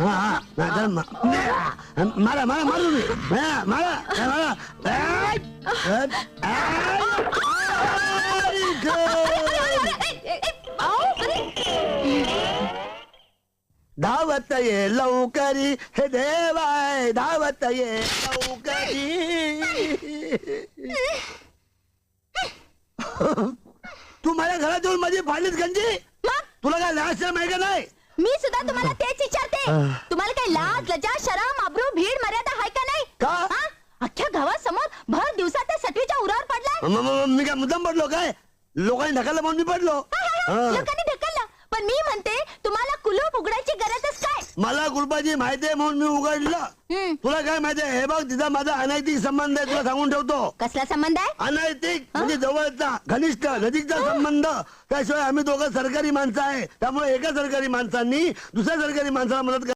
मारा मारा मारू मी मारा धावत ये लवकरी हे देवाय धावत ये लवकरी. तू माझ्या घरात येऊन माझी फाडलीच गंजी. तुला काय लाज शरम आहे का नाही? मी सुद्धा तुम्हाला तेच विचारते. तुम्हाला काही लाज लज्जा शरम अब्रू भीड मर्यादा आहे का नाही? का अख्ख्या गावासमोर भर दिवसात त्या सटवीच्या उरावर पडलाय. मी काय मुद्दाम पडलो काय? लोकांनी ढकललं म्हणून मी पडलो. लोकांनी ढकललं पण मी म्हणते तुम्हाला कुलूप उघडायची गरजच काय? मला कुलपाची माहिती आहे म्हणून मी उघडलं. तुला काय माहिती आहे? हे बघ तिचा माझा अनैतिक संबंध आहे. तुला सांगून ठेवतो. कसला संबंध आहे? अनैतिक म्हणजे जवळचा घनिष्ठ नजीकचा संबंध. त्याशिवाय आम्ही दोघं सरकारी माणसं आहे. त्यामुळे एका सरकारी माणसांनी दुसऱ्या सरकारी माणसाला मदत